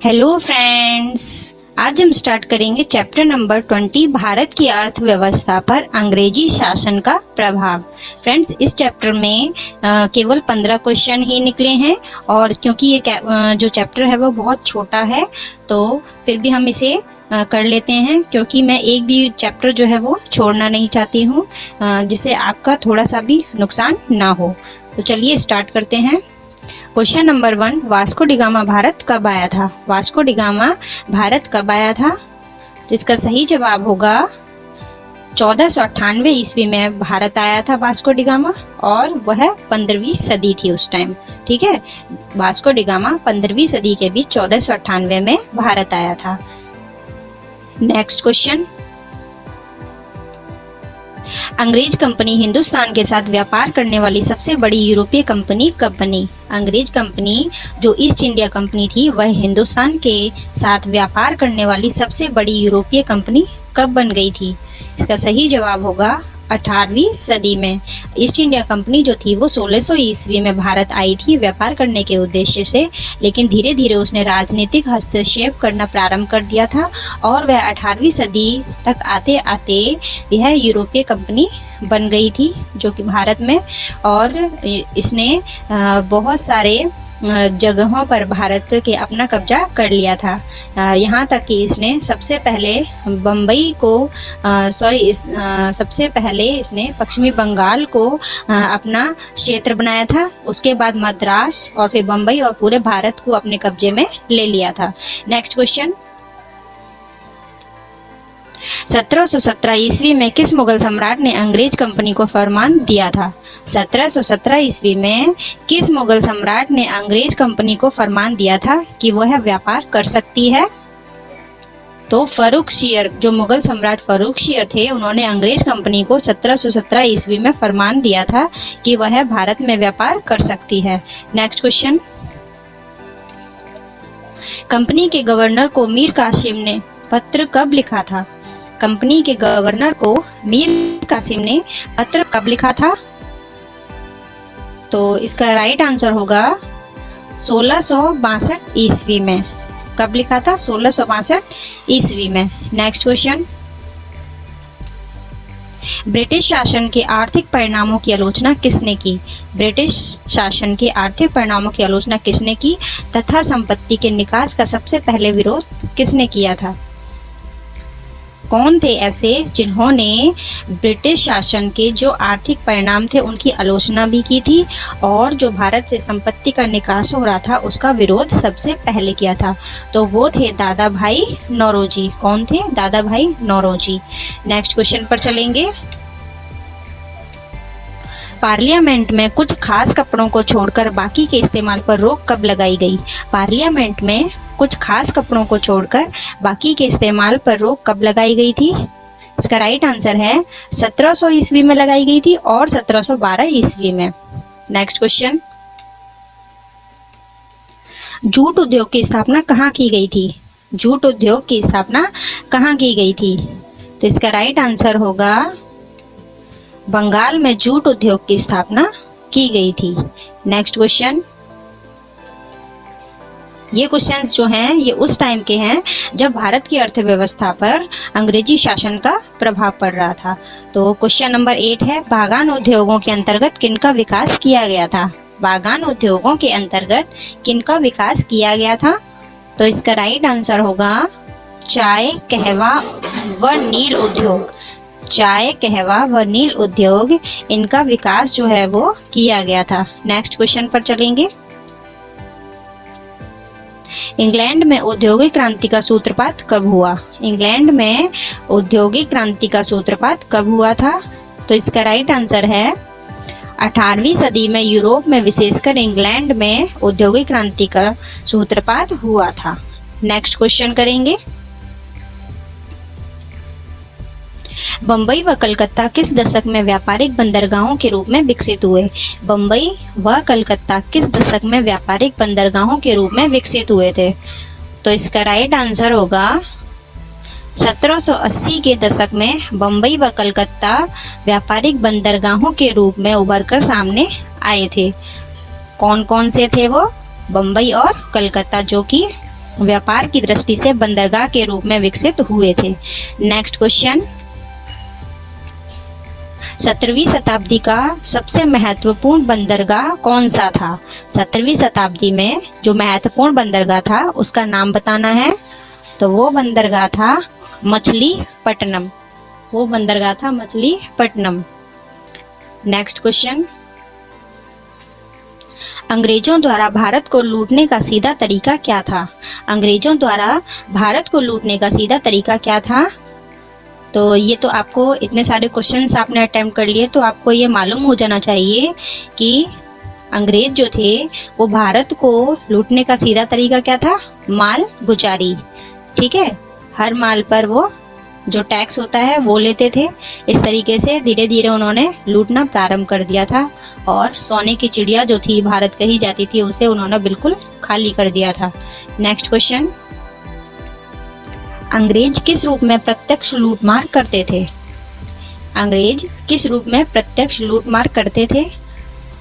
Hello friends, आज हम start करेंगे चैप्टर नंबर 20 भारत की अर्थव्यवस्था पर अंग्रेजी शासन का प्रभाव। फ्रेंड्स, इस चैप्टर में केवल 15 क्वेश्चन ही निकले हैं और क्योंकि ये जो चैप्टर है वो बहुत छोटा है तो फिर भी हम इसे कर लेते हैं, क्योंकि मैं एक भी चैप्टर जो है वो छोड़ना नहीं चाहती हूँ, जिससे आपका थोड़ा सा भी नुकसान ना हो। तो चलिए स्टार्ट करते हैं। Question number 1, Vasco D gamma Bharat कब आया था? वास्को डी गामा भारत कब आया था? तो इसका सही जवाब होगा 1498 ईस्वी में भारत आया था वास्को डी गामा, और वह 15वीं सदी थी उस टाइम। ठीक है, वास्को डी गामा 15वीं सदी के बीच 1498 में भारत आया था। नेक्स्ट क्वेश्चन, अंग्रेज कंपनी हिंदुस्तान के साथ व्यापार करने वाली सबसे बड़ी यूरोपीय कंपनी कब बनी? अंग्रेज कंपनी जो ईस्ट इंडिया कंपनी थी वह हिंदुस्तान के साथ व्यापार करने वाली सबसे बड़ी यूरोपीय कंपनी कब बन गई थी? इसका सही जवाब होगा 18वीं सदी में। ईस्ट इंडिया कंपनी जो थी वो 1600 ईस्वी में भारत आई थी व्यापार करने के उद्देश्य से, लेकिन धीरे धीरे उसने राजनीतिक हस्तक्षेप करना प्रारंभ कर दिया था और वह 18वीं सदी तक आते आते यह यूरोपीय कंपनी बन गई थी जो कि भारत में, और इसने बहुत सारे जगहों पर भारत के अपना कब्जा कर लिया था। यहाँ तक कि इसने सबसे पहले बम्बई को सबसे पहले इसने पश्चिमी बंगाल को अपना क्षेत्र बनाया था, उसके बाद मद्रास और फिर बम्बई और पूरे भारत को अपने कब्जे में ले लिया था। नेक्स्ट क्वेश्चन, 1717 ईस्वी में किस मुगल सम्राट ने अंग्रेज कंपनी को फरमान दिया था? 1717 ईस्वी में किस मुगल सम्राट ने अंग्रेज कंपनी को फरमान दिया था कि वह व्यापार कर सकती है? तो फर्रुखशियर, जो मुगल सम्राट फर्रुखशियर थे, उन्होंने अंग्रेज कंपनी को 1717 ईस्वी में फरमान दिया था कि वह भारत में व्यापार कर सकती है। नेक्स्ट क्वेश्चन, कंपनी के गवर्नर को मीर कासिम ने पत्र कब लिखा था? कंपनी के गवर्नर को मीर कासिम ने पत्र कब लिखा था? तो इसका राइट आंसर होगा 1662 ईस्वी में। कब लिखा था? 1662 ईस्वी में। नेक्स्ट क्वेश्चन, ब्रिटिश शासन के आर्थिक परिणामों की आलोचना किसने की? ब्रिटिश शासन के आर्थिक परिणामों की आलोचना किसने की तथा संपत्ति के निकास का सबसे पहले विरोध किसने किया था? कौन थे ऐसे जिन्होंने ब्रिटिश शासन के जो आर्थिक परिणाम थे उनकी आलोचना भी की थी और जो भारत से संपत्ति का निकास हो रहा था उसका विरोध सबसे पहले किया था? तो वो थे दादा भाई नौरोजी। कौन थे? दादा भाई नौरोजी। नेक्स्ट क्वेश्चन पर चलेंगे। पार्लियामेंट में कुछ खास कपड़ों को छोड़कर बाकी के इस्तेमाल पर रोक कब लगाई गई? पार्लियामेंट में कुछ खास कपड़ों को छोड़कर बाकी के इस्तेमाल पर रोक कब लगाई गई थी? इसका राइट आंसर है 1700 ईस्वी में लगाई गई थी और 1712 ईस्वी में। नेक्स्ट क्वेश्चन, जूट उद्योग की स्थापना कहाँ की गई थी? जूट उद्योग की स्थापना कहाँ की गई थी? तो इसका राइट आंसर होगा बंगाल में जूट उद्योग की स्थापना की गई थी। नेक्स्ट क्वेश्चन, ये क्वेश्चंस जो हैं ये उस टाइम के हैं जब भारत की अर्थव्यवस्था पर अंग्रेजी शासन का प्रभाव पड़ रहा था। तो क्वेश्चन नंबर 8 है, बागान उद्योगों के अंतर्गत किनका विकास किया गया था? बागान उद्योगों के अंतर्गत किनका विकास किया गया था? तो इसका राइट आंसर होगा चाय, कहवा व नील उद्योग। चाय, कहवा व नील उद्योग, इनका विकास जो है वो किया गया था। नेक्स्ट क्वेश्चन पर चलेंगे। इंग्लैंड में औद्योगिक क्रांति का सूत्रपात कब हुआ? इंग्लैंड में औद्योगिक क्रांति का सूत्रपात कब हुआ था? तो इसका राइट आंसर है 18वीं सदी में यूरोप में विशेषकर इंग्लैंड में औद्योगिक क्रांति का सूत्रपात हुआ था। नेक्स्ट क्वेश्चन करेंगे। बम्बई व कलकत्ता किस दशक में व्यापारिक बंदरगाहों के रूप में विकसित हुए? बम्बई व कलकत्ता किस दशक में व्यापारिक बंदरगाहों के रूप में विकसित हुए थे? तो इसका राइट आंसर होगा 1780 के दशक में बम्बई व कलकत्ता व्यापारिक बंदरगाहों के रूप में उभरकर सामने आए थे। कौन कौन से थे वो? बम्बई और कलकत्ता, जो कि व्यापार की दृष्टि से बंदरगाह के रूप में विकसित हुए थे। नेक्स्ट क्वेश्चन, 17वीं शताब्दी का सबसे महत्वपूर्ण बंदरगाह कौन सा था? 17वीं शताब्दी में जो महत्वपूर्ण बंदरगाह था उसका नाम बताना है। तो वो बंदरगाह था मछलीपट्टनम। वो बंदरगाह था मछलीपट्टनम। नेक्स्ट क्वेश्चन, अंग्रेजों द्वारा भारत को लूटने का सीधा तरीका क्या था? अंग्रेजों द्वारा भारत को लूटने का सीधा तरीका क्या था? तो ये तो आपको इतने सारे क्वेश्चंस आपने अटेम्प्ट कर लिए तो आपको ये मालूम हो जाना चाहिए कि अंग्रेज जो थे वो भारत को लूटने का सीधा तरीका क्या था? माल गुजारी। ठीक है, हर माल पर वो जो टैक्स होता है वो लेते थे। इस तरीके से धीरे धीरे उन्होंने लूटना प्रारंभ कर दिया था और सोने की चिड़िया जो थी भारत कही जाती थी उसे उन्होंने बिल्कुल खाली कर दिया था। नेक्स्ट क्वेश्चन, अंग्रेज किस रूप में प्रत्यक्ष लूटमार करते थे? अंग्रेज किस रूप में प्रत्यक्ष लूटमार करते थे?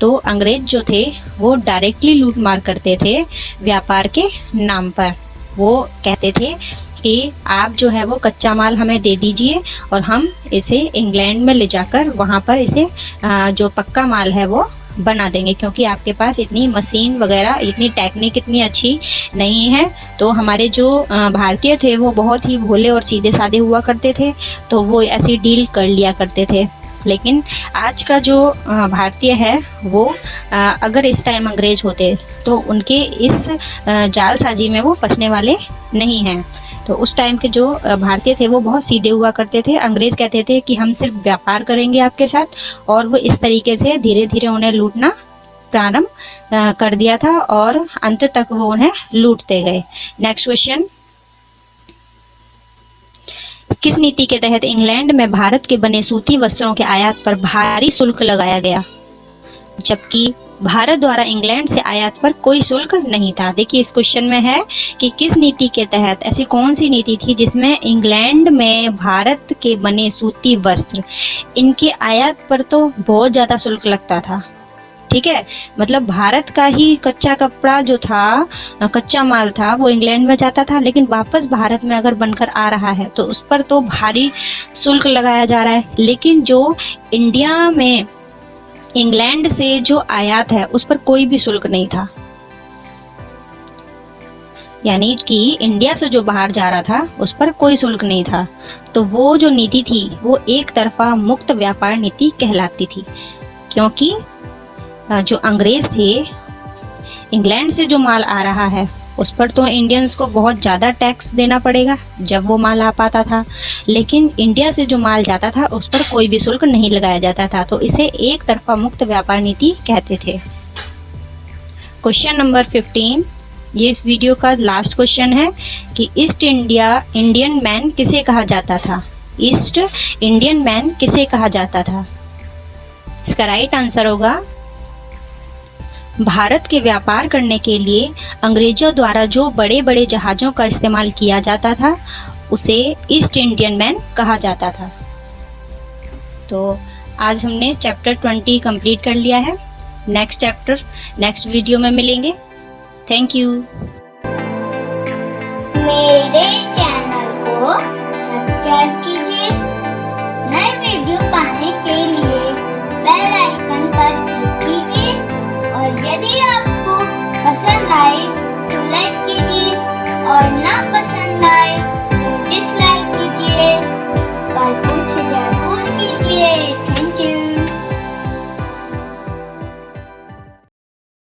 तो अंग्रेज जो थे वो डायरेक्टली लूटमार करते थे व्यापार के नाम पर। वो कहते थे कि आप जो है वो कच्चा माल हमें दे दीजिए और हम इसे इंग्लैंड में ले जाकर वहाँ पर इसे जो पक्का माल है वो बना देंगे, क्योंकि आपके पास इतनी मशीन वगैरह इतनी टेक्निक इतनी अच्छी नहीं है। तो हमारे जो भारतीय थे वो बहुत ही भोले और सीधे साधे हुआ करते थे, तो वो ऐसी डील कर लिया करते थे। लेकिन आज का जो भारतीय है वो अगर इस टाइम अंग्रेज होते तो उनके इस जालसाजी में वो फंसने वाले नहीं हैं। तो उस टाइम के जो भारतीय थे वो बहुत सीधे हुआ करते थे। अंग्रेज कहते थे कि हम सिर्फ व्यापार करेंगे आपके साथ, और वो इस तरीके से धीरे धीरे उन्हें लूटना प्रारंभ कर दिया था और अंत तक वो उन्हें लूटते गए। नेक्स्ट क्वेश्चन, किस नीति के तहत इंग्लैंड में भारत के बने सूती वस्त्रों के आयात पर भारी शुल्क लगाया गया, जबकि भारत द्वारा इंग्लैंड से आयात पर कोई शुल्क नहीं था? देखिए इस क्वेश्चन में है कि किस नीति के तहत, ऐसी कौन सी नीति थी जिसमें इंग्लैंड में भारत के बने सूती वस्त्र इनके आयात पर तो बहुत ज़्यादा शुल्क लगता था। ठीक है, मतलब भारत का ही कच्चा कपड़ा जो था, कच्चा माल था, वो इंग्लैंड में जाता था, लेकिन वापस भारत में अगर बनकर आ रहा है तो उस पर तो भारी शुल्क लगाया जा रहा है। लेकिन जो इंडिया में इंग्लैंड से जो आयात है उस पर कोई भी शुल्क नहीं था। यानी कि इंडिया से जो बाहर जा रहा था उस पर कोई शुल्क नहीं था। तो वो जो नीति थी वो एक तरफा मुक्त व्यापार नीति कहलाती थी, क्योंकि जो अंग्रेज थे, इंग्लैंड से जो माल आ रहा है उस पर तो इंडियंस को बहुत ज़्यादा टैक्स देना पड़ेगा जब वो माल आ पाता था, लेकिन इंडिया से जो माल जाता था उस पर कोई भी शुल्क नहीं लगाया जाता था। तो इसे एक तरफा मुक्त व्यापार नीति कहते थे। क्वेश्चन नंबर 15, ये इस वीडियो का लास्ट क्वेश्चन है कि ईस्ट इंडिया इंडियन मैन किसे कहा जाता था? ईस्ट इंडियन मैन किसे कहा जाता था? इसका राइट आंसर होगा, भारत के व्यापार करने के लिए अंग्रेजों द्वारा जो बड़े बड़े जहाज़ों का इस्तेमाल किया जाता था उसे ईस्ट इंडियन मैन कहा जाता था। तो आज हमने चैप्टर 20 कंप्लीट कर लिया है। नेक्स्ट चैप्टर नेक्स्ट वीडियो में मिलेंगे। Thank you. मेरे चैनल को सब्सक्राइब कीजिए। नए वीडियो पाने के लिए बेल आइकन पर क्लिक कीजिए और यदि आपको पसंद आए तो लाइक कीजिए और ना